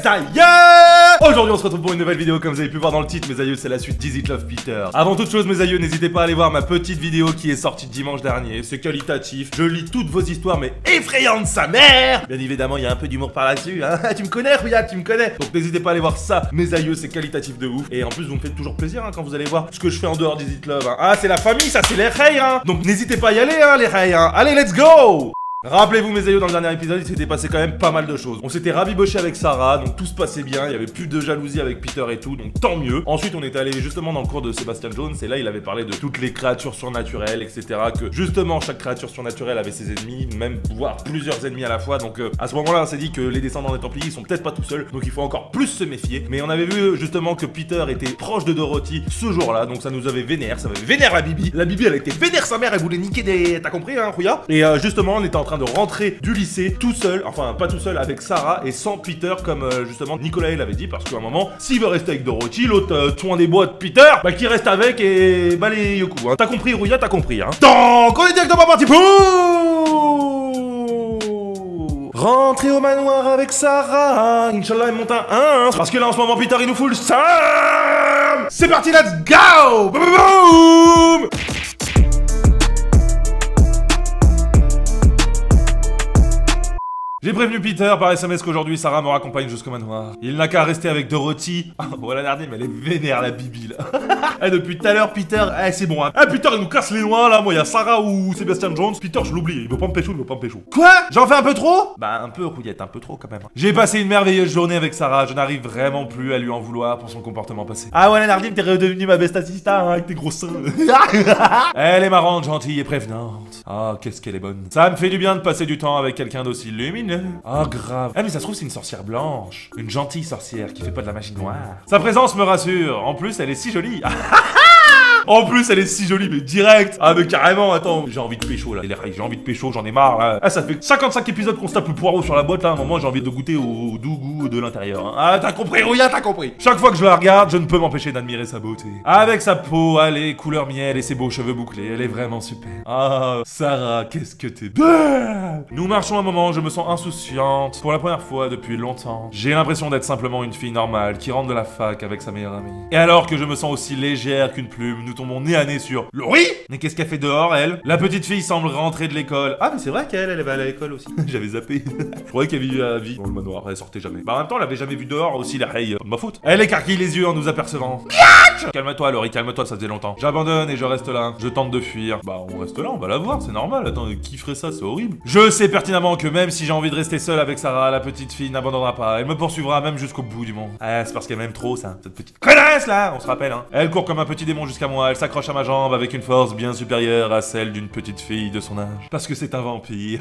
aïeux! Aujourd'hui on se retrouve pour une nouvelle vidéo. Comme vous avez pu voir dans le titre, mes aïeux, c'est la suite d'Is It Love Peter. Avant toute chose, mes aïeux, n'hésitez pas à aller voir ma petite vidéo qui est sortie dimanche dernier. C'est qualitatif, je lis toutes vos histoires mais effrayantes sa mère. Bien évidemment il y a un peu d'humour par là-dessus hein. Tu me connais Rouillard, tu me connais. Donc n'hésitez pas à aller voir ça, mes aïeux, c'est qualitatif de ouf. Et en plus vous me faites toujours plaisir hein, quand vous allez voir ce que je fais en dehors d'Is It Love hein. Ah c'est la famille, ça c'est les reys hein. Donc n'hésitez pas à y aller hein les reys hein. Allez let's go. Rappelez-vous mes aïeux, dans le dernier épisode il s'était passé quand même pas mal de choses. On s'était rabiboché avec Sarah, donc tout se passait bien, il y avait plus de jalousie avec Peter et tout, donc tant mieux. Ensuite on était allé justement dans le cours de Sebastian Jones et là il avait parlé de toutes les créatures surnaturelles, etc. Que justement chaque créature surnaturelle avait ses ennemis, même voire plusieurs ennemis à la fois. Donc à ce moment là on s'est dit que les descendants des Templiers ils sont peut-être pas tout seuls, donc il faut encore plus se méfier. Mais on avait vu justement que Peter était proche de Dorothy ce jour-là, donc ça nous avait vénère, ça avait vénère la Bibi. La Bibi elle était vénère sa mère, elle voulait niquer des... T'as compris hein Rouya. Et justement on était en train de rentrer du lycée tout seul, enfin pas tout seul avec Sarah et sans Peter comme justement Nicolas l'avait dit, parce qu'à un moment s'il veut rester avec Dorothy, l'autre soin des bois de Peter, bah qui reste avec et bah les yoku hein. T'as compris Rouya, t'as compris hein. Donc on est directement parti pour rentrer au manoir avec Sarah. Inch'Allah elle monte un 1 parce que là en ce moment Peter il nous fout le seum. C'est parti, let's go. Boum, boum, boum. J'ai prévenu Peter par SMS qu'aujourd'hui Sarah me raccompagne jusqu'au manoir. Il n'a qu'à rester avec Dorothy. Ah, voilà Nardi, mais elle est vénère la Bibi là. Depuis tout à l'heure, Peter, c'est bon hein. Peter il nous casse les noix là. Moi, il y a Sarah ou Sebastian Jones. Peter, je l'oublie. Il veut pas me pécho, il veut pas me pécho. Quoi? J'en fais un peu trop? Bah, un peu, Rouillette, un peu trop quand même. J'ai passé une merveilleuse journée avec Sarah. Je n'arrive vraiment plus à lui en vouloir pour son comportement passé. Ah ouais, Nardi, t'es redevenu ma best assistant hein, avec tes gros seins. Elle est marrante, gentille et prévenante. Ah, qu'est-ce qu'elle est bonne. Ça me fait du bien de passer du temps avec quelqu'un d'aussi lumineux. Ah grave. Ah mais ça se trouve c'est une sorcière blanche. Une gentille sorcière qui fait pas de la magie noire. Sa présence me rassure. En plus elle est si jolie. En plus, elle est si jolie, mais direct. Ah, mais carrément, attends. J'ai envie de pécho, là. J'ai envie de pécho, j'en ai marre, là. Ah, ça fait 55 épisodes qu'on se tape le poireau sur la boîte, là. À un moment, j'ai envie de goûter au doux goût de l'intérieur. Hein. Ah, t'as compris, Rouya, t'as compris. Chaque fois que je la regarde, je ne peux m'empêcher d'admirer sa beauté. Avec sa peau, allez, couleur miel et ses beaux cheveux bouclés, elle est vraiment super. Ah, Sarah, qu'est-ce que t'es belle. Nous marchons un moment, je me sens insouciante. Pour la première fois depuis longtemps, j'ai l'impression d'être simplement une fille normale qui rentre de la fac avec sa meilleure amie. Et alors que je me sens aussi légère qu'une plume, nous tombons nez à nez sur Laurie. Mais qu'est-ce qu'elle fait dehors, elle? La petite fille semble rentrer de l'école. Ah, mais c'est vrai qu'elle va à l'école aussi. J'avais zappé. Je croyais qu'elle vivait la vie dans le manoir, elle sortait jamais. Bah en même temps, elle avait jamais vu dehors aussi la hey, pas de ma faute. Elle écarquille les yeux en nous apercevant. Calme-toi, Laurie, calme-toi, ça faisait longtemps. J'abandonne et je reste là. Je tente de fuir. Bah on reste là, on va la voir, c'est normal. Attends, qui ferait ça? C'est horrible. Je sais pertinemment que même si j'ai envie de rester seul avec Sarah, la petite fille n'abandonnera pas. Elle me poursuivra même jusqu'au bout du monde. Ah, c'est parce qu'elle m'aime trop, ça. Cette petite connasse là, on se rappelle hein. Elle court comme un petit démon jusqu'à moi. Elle s'accroche à ma jambe avec une force bien supérieure à celle d'une petite fille de son âge. Parce que c'est un vampire.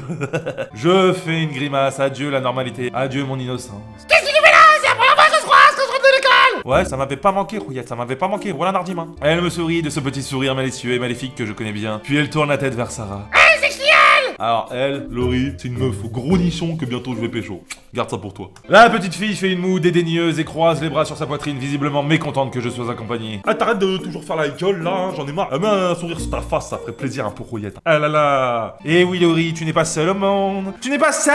Je fais une grimace. Adieu la normalité. Adieu mon innocence. Qu'est-ce que tu fais là? C'est la première fois que je croise quand je rentre de l'école. Ouais, ça m'avait pas manqué, Rouillette, ça m'avait pas manqué. Voilà Nardim. Hein. Elle me sourit de ce petit sourire malicieux et maléfique que je connais bien. Puis elle tourne la tête vers Sarah. Hey, c'est Chiel. Alors elle, Laurie, c'est une meuf au gros nichon que bientôt je vais pécho. Garde ça pour toi. La petite fille fait une moue dédaigneuse et croise les bras sur sa poitrine, visiblement mécontente que je sois accompagné. Ah t'arrêtes de toujours faire la gueule là, hein, j'en ai marre. Mets un sourire sur ta face, ça ferait plaisir hein, pour Rouillette. Ah là là. Et oui Laurie, tu n'es pas seule au monde. Tu n'es pas seule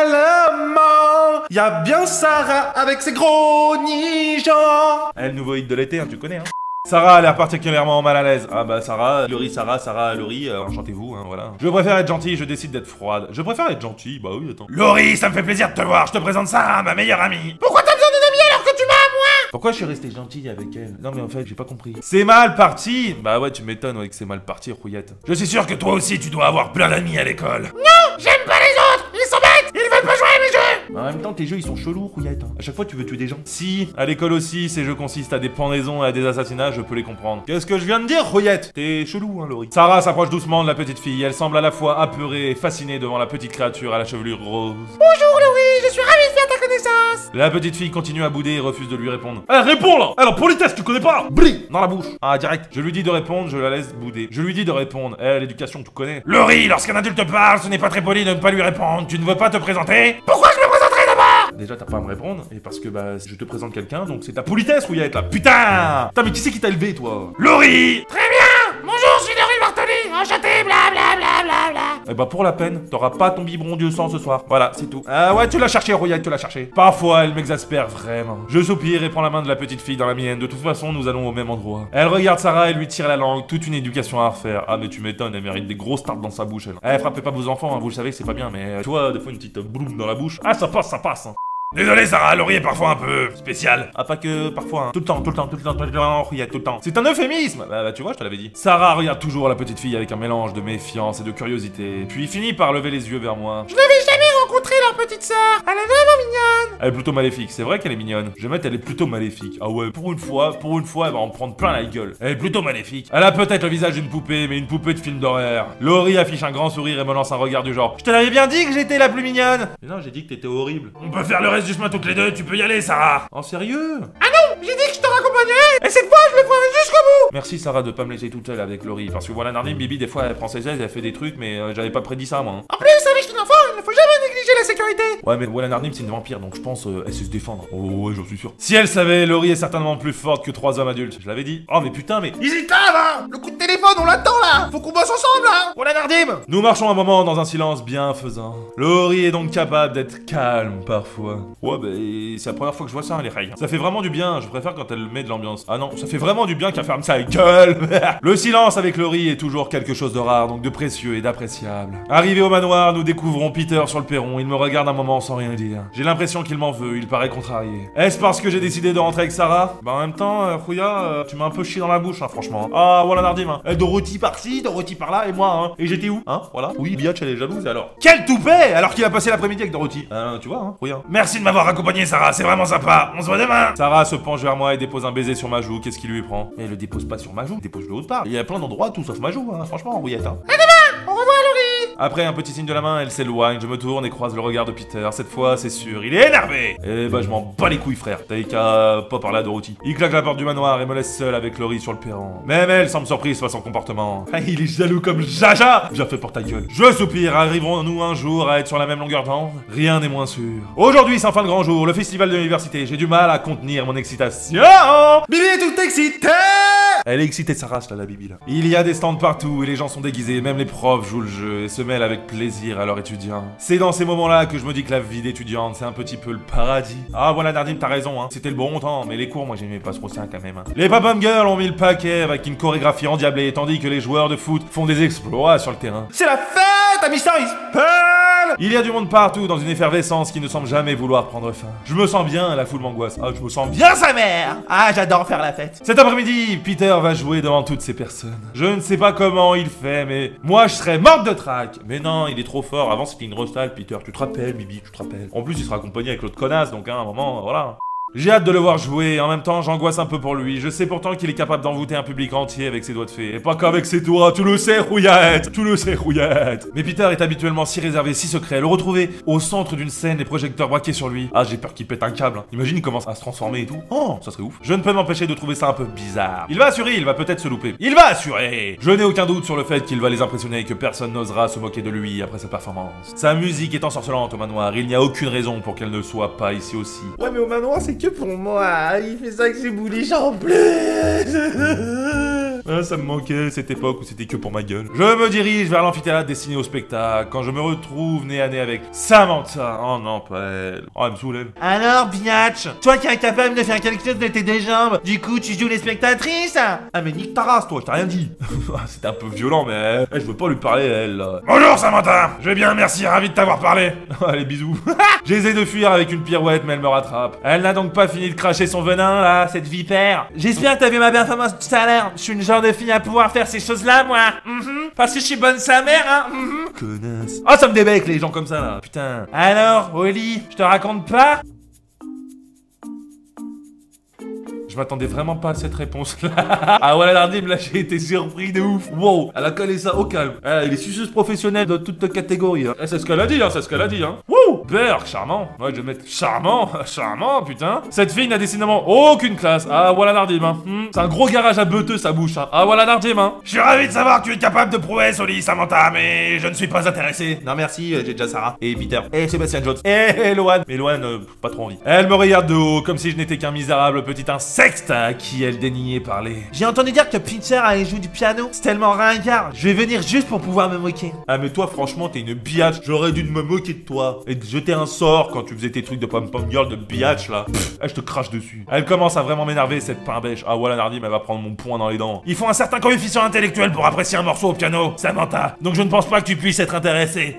au monde. Y'a bien Sarah avec ses gros nichons. Elle, nouveau hit de l'été, hein, tu connais hein. Sarah a l'air particulièrement mal à l'aise. Ah bah Sarah, Laurie, Sarah, Laurie, enchantez-vous, hein, voilà. Je préfère être gentil, je décide d'être froide. Je préfère être gentil, bah oui, attends. Laurie, ça me fait plaisir de te voir, je te présente Sarah, ma meilleure amie. Pourquoi t'as besoin d'une amie alors que tu m'as à moi? Pourquoi je suis resté gentil avec elle? Non mais en fait, j'ai pas compris. C'est mal parti. Bah ouais, tu m'étonnes ouais, que c'est mal parti, Rouillette. Je suis sûr que toi aussi tu dois avoir plein d'amis à l'école. Non, j'aime pas les autres, ils sont bêtes, ils veulent pas jouer à mes jeux. En même temps, tes jeux ils sont chelous, Rouillette. À chaque fois, tu veux tuer des gens. Si, à l'école aussi, ces jeux consistent à des pendaisons et à des assassinats, je peux les comprendre. Qu'est-ce que je viens de dire, Rouillette? T'es chelou, hein, Laurie. Sarah s'approche doucement de la petite fille. Elle semble à la fois apeurée et fascinée devant la petite créature à la chevelure rose. Bonjour, Laurie, je suis ravie de faire ta connaissance. La petite fille continue à bouder et refuse de lui répondre. Eh, réponds là! Alors, politesse, tu connais pas? Bri! Dans la bouche. Ah, direct. Je lui dis de répondre, je la laisse bouder. Je lui dis de répondre. Eh, l'éducation, tu connais. Laurie, lorsqu'un adulte parle, ce n'est pas très poli de ne pas lui répondre. Tu ne veux pas te présenter? Pourquoi je me présenterai d'abord? Déjà, t'as pas à me répondre, et parce que bah, je te présente quelqu'un, donc c'est ta politesse, Rouillette, là. Putain! Putain, mais qui c'est qui t'a élevé, toi? Laurie! Très bien! Bonjour, je suis Laurie Bartoli, enchanté, blablabla. blablabla. Eh bah pour la peine, t'auras pas ton biberon Dieu sang ce soir. Voilà, c'est tout. Ah ouais, tu l'as cherché, Rouillette, tu l'as cherché. Parfois, elle m'exaspère vraiment. Je soupire et prends la main de la petite fille dans la mienne. De toute façon, nous allons au même endroit. Elle regarde Sarah et lui tire la langue. Toute une éducation à refaire. Ah mais tu m'étonnes, elle mérite des grosses tartes dans sa bouche, elle. Eh, frappez pas vos enfants, hein, vous le savez, c'est pas bien, mais tu vois, des fois une petite bloum dans la bouche. Ah, ça passe, hein. Désolé Sarah, Laurie est parfois un peu spécial. Ah, pas que parfois, hein. Tout le temps, Rouillette, tout le temps. C'est un euphémisme. Bah, tu vois, je te l'avais dit. Sarah regarde toujours la petite fille avec un mélange de méfiance et de curiosité. Puis finit par lever les yeux vers moi. Je n'avais jamais rencontré leur petite sœur. Elle est vraiment mignonne. Elle est plutôt maléfique, c'est vrai qu'elle est mignonne. Je vais mettre, elle est plutôt maléfique. Ah ouais, pour une fois, elle va en prendre plein la gueule. Elle est plutôt maléfique. Elle a peut-être le visage d'une poupée, mais une poupée de film d'horreur. Laurie affiche un grand sourire et me lance un regard du genre: je te l'avais bien dit que j'étais la plus mignonne. Mais non, j'ai dit que t'étais horrible. On peut faire le reste du chemin toutes les deux, tu peux y aller Sarah. En sérieux? Ah non, j'ai dit que je te raccompagnerais. Et cette fois, je le ferai jusqu'au bout. Merci Sarah de pas me laisser toute seule avec Laurie. Parce que voilà, Nardine, Bibi, des fois elle prend ses aises, elle fait des trucs, mais j'avais pas prédit ça moi. En plus, avec une enfant, il ne faut jamais négliger la sécurité. Ouais, mais voilà, Nardine, c'est une vampire, donc je pense elle sait se défendre. Oh ouais, j'en suis sûr. Si elle savait, Laurie est certainement plus forte que 3 hommes adultes. Je l'avais dit. Oh mais putain, mais Ils y clavent, hein. Le coup de téléphone, on l'attend là. Faut qu'on bosse ensemble là. voilà Nardim. Nous marchons un moment dans un silence bienfaisant. Laurie est donc capable d'être calme parfois. Ouais, bah c'est la première fois que je vois ça, les règles. Ça fait vraiment du bien, je préfère quand elle met de l'ambiance. Ah non, ça fait vraiment du bien qu'elle ferme sa gueule. Le silence avec Laurie est toujours quelque chose de rare, donc de précieux et d'appréciable. Arrivé au manoir, nous découvrons Peter sur le perron. Il me regarde un moment sans rien dire. J'ai l'impression qu'il m'en veut, il paraît contrarié. Est-ce parce que j'ai décidé de rentrer avec Sarah? Bah en même temps, Rouilla, tu m'as un peu chié dans la bouche, hein, franchement. Ah voilà Nardim, hein. Dorothy par-ci, Dorothy par-là, et moi, hein. Et j'étais où? Hein, voilà. Oui, Biatch, elle est jalouse, alors. Quel toupet! Alors qu'il a passé l'après-midi avec Dorothy. Tu vois, hein, Rouilla. Merci de m'avoir accompagné Sarah, c'est vraiment sympa. On se voit demain. Sarah se penche vers moi et dépose un baiser sur ma joue. Qu'est-ce qui lui prend? Mais elle le dépose pas sur ma joue, il dépose de l'autre part. Il y a plein d'endroits, tout sauf ma joue, hein, franchement, Rouillette, hein. Au revoir Laurie. Après un petit signe de la main, elle s'éloigne, je me tourne et croise le regard de Peter. Cette fois, c'est sûr, il est énervé. Eh bah, je m'en bats les couilles, frère. T'as qu'à pas parler à Dorothy. Il claque la porte du manoir et me laisse seul avec Laurie sur le perron. Même elle semble surprise par son comportement. Il est jaloux comme Jaja. Bien fait pour ta gueule. Je soupire, arriverons-nous un jour à être sur la même longueur d'onde? Rien n'est moins sûr. Aujourd'hui, c'est enfin le grand jour, le festival de l'université. J'ai du mal à contenir mon excitation. Bibi est tout excitée. Elle est excitée, Sarah, là, la Bibi, là. Il y a des stands partout et les gens sont déguisés, même les profs jouent le jeu et se mêlent avec plaisir à leurs étudiants. C'est dans ces moments-là que je me dis que la vie d'étudiante, c'est un petit peu le paradis. Ah, voilà, Nardim, t'as raison, hein. C'était le bon temps, mais les cours, moi, j'aimais pas trop ça quand même, hein. Les Pop-Up Girls ont mis le paquet avec une chorégraphie endiablée, tandis que les joueurs de foot font des exploits sur le terrain. C'est la fête à Mister Ispel. Il y a du monde partout dans une effervescence qui ne semble jamais vouloir prendre fin. Je me sens bien, la foule m'angoisse. Ah, je me sens bien sa mère. Ah, j'adore faire la fête. Cet après-midi, Peter va jouer devant toutes ces personnes. Je ne sais pas comment il fait, mais moi, je serais morte de trac. Mais non, il est trop fort. Avant, c'était une rostale, Peter. Tu te rappelles, Bibi, tu te rappelles. En plus, il sera accompagné avec l'autre connasse, donc à un moment, voilà. J'ai hâte de le voir jouer, en même temps j'angoisse un peu pour lui. Je sais pourtant qu'il est capable d'envoûter un public entier avec ses doigts de fée. Et pas qu'avec ses doigts, tu le sais, Rouillette. Tu le sais, Rouillette. Mais Peter est habituellement si réservé, si secret. Le retrouver au centre d'une scène, les projecteurs braqués sur lui. Ah, j'ai peur qu'il pète un câble, hein. Imagine, il commence à se transformer et tout. Oh, ça serait ouf. Je ne peux m'empêcher de trouver ça un peu bizarre. Il va assurer, il va peut-être se louper. Il va assurer. Je n'ai aucun doute sur le fait qu'il va les impressionner et que personne n'osera se moquer de lui après sa performance. Sa musique est ensorcelante au manoir. Il n'y a aucune raison pour qu'elle ne soit pas ici aussi. Ouais, mais au manoir, c'est que pour moi. Il fait ça avec ses bouliches en plus. Ah, ça me manquait cette époque où c'était que pour ma gueule. Je me dirige vers l'amphithéâtre destiné au spectacle quand je me retrouve nez à nez avec Samantha. Oh non, pas elle. Oh, elle me soulève. Alors, Biatch, toi qui es incapable de faire quelque chose de tes deux jambes, du coup, tu joues les spectatrices? Ah, mais nique ta race, toi, je t'ai rien dit. C'était un peu violent, mais je veux pas lui parler, elle. Là. Bonjour, Samantha. Je vais bien, merci, ravi de t'avoir parlé. Allez, bisous. J'essaie de fuir avec une pirouette, mais elle me rattrape. Elle n'a donc pas fini de cracher son venin, là, cette vipère. J'espère que t'as vu ma performance tout à l'heure. Je suis une genre de fille à pouvoir faire ces choses-là, moi. Parce que je suis bonne sa mère, hein. Connasse. Ah, ça me débecque, les gens comme ça, là. Putain. Alors, Oli, je te raconte pas? Je m'attendais vraiment pas à cette réponse-là. Ah ouais, Nardim, là, j'ai été surpris de ouf. Wow, elle a collé ça au calme. Elle est suceuse professionnelle de toute catégorie. Hein. C'est ce qu'elle a dit, hein, c'est ce qu'elle a dit, hein. Wouh, Berk, charmant. Ouais, je vais mettre charmant, charmant, putain. Cette fille n'a décidément aucune classe. Ah voilà, Nardim, hein. C'est un gros garage à beuteux, sa bouche, hein. Ah voilà, Nardim, hein. Je suis ravi de savoir que tu es capable de prouesses, Oli, Samantha, mais je ne suis pas intéressé. Non, merci, j'ai déjà Sarah. Et Peter. Et Sébastien Jones. Et Loane. Mais Loane, pas trop envie. Elle me regarde de haut, comme si je n'étais qu'un misérable petit insecte sexte à qui elle déniait parler. J'ai entendu dire que Peter allait jouer du piano. C'est tellement ringard. Je vais venir juste pour pouvoir me moquer. Ah mais toi franchement t'es une biatch. J'aurais dû me moquer de toi et te jeter un sort quand tu faisais tes trucs de pom-pom girl de biatch là. Je te crache dessus. Elle commence à vraiment m'énerver cette pain bêche. Ah voilà Nardim elle va prendre mon poing dans les dents. Il faut un certain coefficient intellectuel pour apprécier un morceau au piano, Samantha. Donc je ne pense pas que tu puisses être intéressé.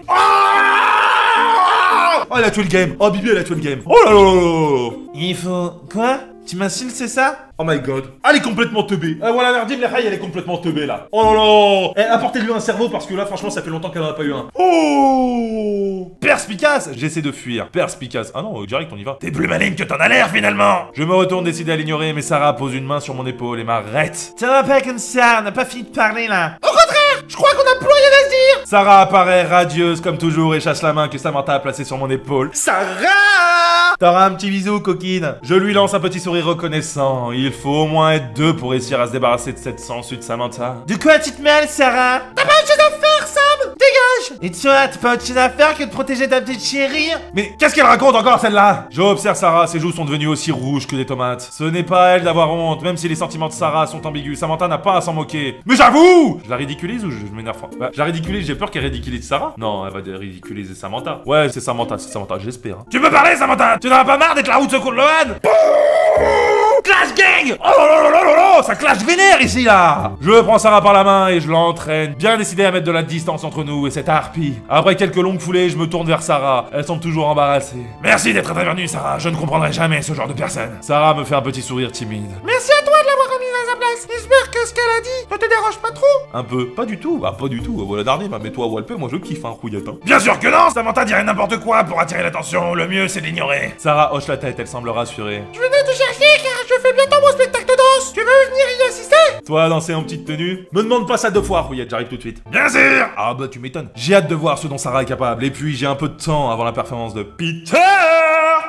Oh elle a tué le game. Oh Bibi elle a tué le game. Oh là là là là. Il faut... Quoi? Tu m'insultes, c'est ça? Oh my god. Elle est complètement teubée. Ah voilà Nardim les rails elle est complètement teubée là. Oh là là. Eh, apportez-lui un cerveau parce que là franchement ça fait longtemps qu'elle en a pas eu un. Oh. Perspicace. J'essaie de fuir. Perspicace. Ah non direct on y va. T'es plus maligne que t'en as l'air finalement. Je me retourne décidé à l'ignorer mais Sarah pose une main sur mon épaule et m'arrête. Ça va pas comme ça, on n'a pas fini de parler là. Au contraire, je crois qu'on a plus rien à se dire. Sarah apparaît radieuse comme toujours et chasse la main que Samantha a placée sur mon épaule. Sarah! T'auras un petit bisou coquine. Je lui lance un petit sourire reconnaissant. Il faut au moins être deux pour réussir à se débarrasser de cette sangsue de Samantha. De quoi tu te mêles, Sarah? T'as pas autre chose à faire, Sam? Dégage! Et toi, t'as pas autre chose à faire que de protéger ta petite chérie? Mais qu'est-ce qu'elle raconte encore celle-là? J'observe Sarah, ses joues sont devenues aussi rouges que des tomates. Ce n'est pas à elle d'avoir honte, même si les sentiments de Sarah sont ambigus. Samantha n'a pas à s'en moquer. Mais j'avoue! Je la ridiculise ou je m'énerve? Bah, je la ridiculise, j'ai peur qu'elle ridiculise Sarah. Non, elle va ridiculiser Samantha. Ouais, c'est Samantha, j'espère. Hein. Tu peux parler, Samantha? Tu n'en as pas marre d'être la roue de secours de Lohan? Clash gang! Oh là là là là là là, ça clash vénère ici là! Je prends Sarah par la main et je l'entraîne, bien décidé à mettre de la distance entre nous et cette harpie. Après quelques longues foulées, je me tourne vers Sarah. Elle semble toujours embarrassée. Merci d'être intervenue, Sarah. Je ne comprendrai jamais ce genre de personne. Sarah me fait un petit sourire timide. Merci à toi de l'avoir remise à sa place. J'espère que ce qu'elle a dit ne te dérange pas trop. Un peu. Pas du tout. Bah pas du tout. Voilà Nardim, mais toi Walpé, moi je kiffe un rouillette. Hein. Bien sûr que non. Samantha dirait n'importe quoi pour attirer l'attention. Le mieux c'est d'ignorer. Sarah hoche la tête, elle semble rassurée. Je venais te chercher car je fais bientôt mon spectacle de danse. Tu veux venir y assister? Toi danser en petite tenue? Me demande pas ça 2 fois, rouillette, j'arrive tout de suite. Bien sûr. Ah bah tu m'étonnes. J'ai hâte de voir ce dont Sarah est capable. Et puis j'ai un peu de temps avant la performance de Peter.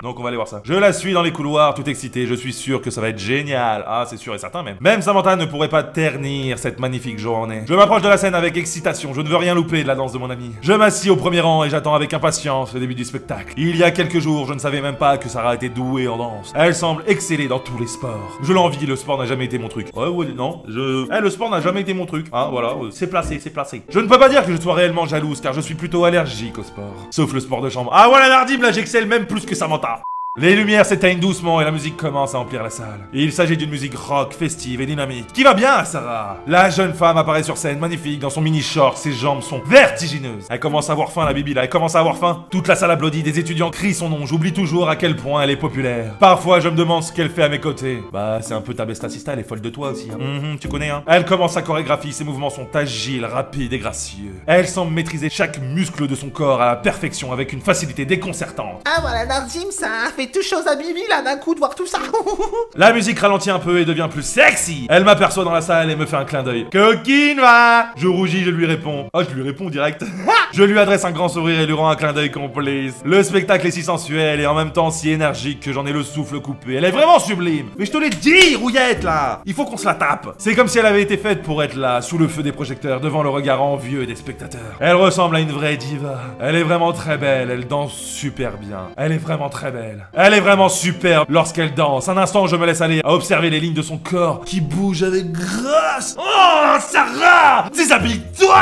Donc on va aller voir ça. Je la suis dans les couloirs, tout excité. Je suis sûr que ça va être génial. Ah c'est sûr et certain même. Même Samantha ne pourrait pas ternir cette magnifique journée. Je m'approche de la scène avec excitation. Je ne veux rien louper de la danse de mon ami. Je m'assis au premier rang et j'attends avec impatience le début du spectacle. Il y a quelques jours, je ne savais même pas que Sarah était douée en danse. Elle semble exceller dans tous les sports. Je l'envie, le sport n'a jamais été mon truc. Ouais, non, le sport n'a jamais été mon truc. Hein, voilà, c'est placé, c'est placé. Je ne peux pas dire que je sois réellement jalouse car je suis plutôt allergique au sport. Sauf le sport de chambre. Ah voilà Nardim, là j'excelle même plus que Samantha. Les lumières s'éteignent doucement et la musique commence à emplir la salle. Et il s'agit d'une musique rock, festive et dynamique, qui va bien à Sarah. La jeune femme apparaît sur scène, magnifique, dans son mini-short, ses jambes sont vertigineuses. Elle commence à avoir faim, la bibi là, elle commence à avoir faim. Toute la salle applaudit, des étudiants crient son nom, j'oublie toujours à quel point elle est populaire. Parfois, je me demande ce qu'elle fait à mes côtés. Bah, c'est un peu ta bestacista, elle est folle de toi aussi, hein. Tu connais, hein. Elle commence sa chorégraphie, ses mouvements sont agiles, rapides et gracieux. Elle semble maîtriser chaque muscle de son corps à la perfection, avec une facilité déconcertante. Ah voilà, Nardim, ça fait tout chose à Bibi là d'un coup de voir tout ça. La musique ralentit un peu et devient plus sexy. Elle m'aperçoit dans la salle et me fait un clin d'œil. Coquine va. Je rougis, je lui réponds. Oh, je lui réponds direct. Je lui adresse un grand sourire et lui rends un clin d'œil complice. Le spectacle est si sensuel et en même temps si énergique que j'en ai le souffle coupé. Elle est vraiment sublime. Mais je te l'ai dit, rouillette là. Il faut qu'on se la tape. C'est comme si elle avait été faite pour être là, sous le feu des projecteurs, devant le regard envieux des spectateurs. Elle ressemble à une vraie diva. Elle est vraiment très belle. Elle danse super bien. Elle est vraiment très belle. Elle est vraiment superbe lorsqu'elle danse. Un instant, je me laisse aller à observer les lignes de son corps qui bougent avec grâce. Oh, Sarah, déshabille-toi.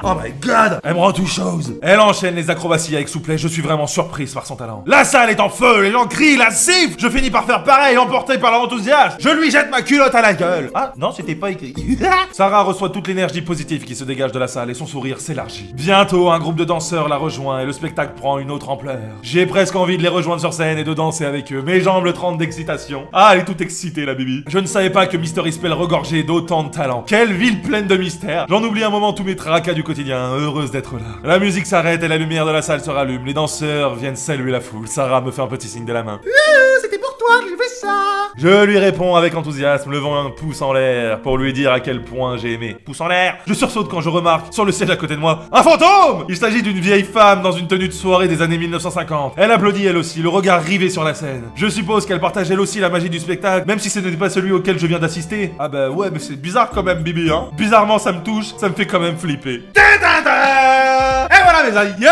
Oh my god, elle me rend tout chose. Elle enchaîne les acrobaties avec souplesse. Je suis vraiment surprise par son talent. La salle est en feu, les gens crient, la sifflent. Je finis par faire pareil, emporté par l'enthousiasme. Je lui jette ma culotte à la gueule. Ah non, c'était pas écrit. Sarah reçoit toute l'énergie positive qui se dégage de la salle et son sourire s'élargit. Bientôt, un groupe de danseurs la rejoint et le spectacle prend une autre ampleur. J'ai presque envie de les rejoindre sur scène et de danser avec eux. Mes jambes le tremblent d'excitation. Ah, elle est toute excitée, la bibi. Je ne savais pas que Mystery Spell regorgeait d'autant de talent. Quelle ville pleine de mystères. J'en oublie un moment tous mes tracas du quotidien, heureuse d'être là. La musique s'arrête et la lumière de la salle se rallume. Les danseurs viennent saluer la foule. Sarah me fait un petit signe de la main. C'était pour toi, je fais ça. Je lui réponds avec enthousiasme, levant un pouce en l'air pour lui dire à quel point j'ai aimé. Pouce en l'air. Je sursaute quand je remarque, sur le siège à côté de moi, un fantôme. Il s'agit d'une vieille femme dans une tenue de soirée des années 1950. Elle applaudit elle aussi, le regard rivé sur la scène. Je suppose qu'elle partage elle aussi la magie du spectacle, même si ce n'était pas celui auquel je viens d'assister. Ah bah ouais, mais c'est bizarre quand même, Bibi, hein. Bizarrement, ça me touche, ça me fait quand même flipper. Et voilà, voilà mes aïeux,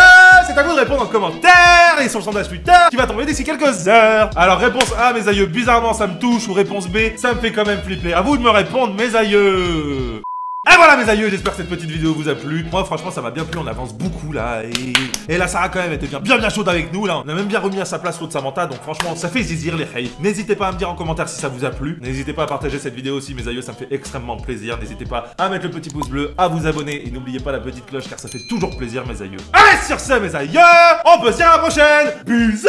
c'est à vous de répondre en commentaire et sur le sondage Twitter qui va tomber d'ici quelques heures. Alors réponse A mes aïeux, bizarrement ça me touche, ou réponse B, ça me fait quand même flipper. À vous de me répondre mes aïeux. Et voilà mes aïeux, j'espère que cette petite vidéo vous a plu. Moi franchement ça m'a bien plu, on avance beaucoup là. Et là Sarah quand même était bien chaude avec nous là. On a même bien remis à sa place l'autre Samantha. Donc franchement ça fait zizir les hey. N'hésitez pas à me dire en commentaire si ça vous a plu. N'hésitez pas à partager cette vidéo aussi mes aïeux, ça me fait extrêmement plaisir. N'hésitez pas à mettre le petit pouce bleu, à vous abonner. Et n'oubliez pas la petite cloche car ça fait toujours plaisir mes aïeux. Allez sur ce mes aïeux, on peut se dire à la prochaine. Bisous.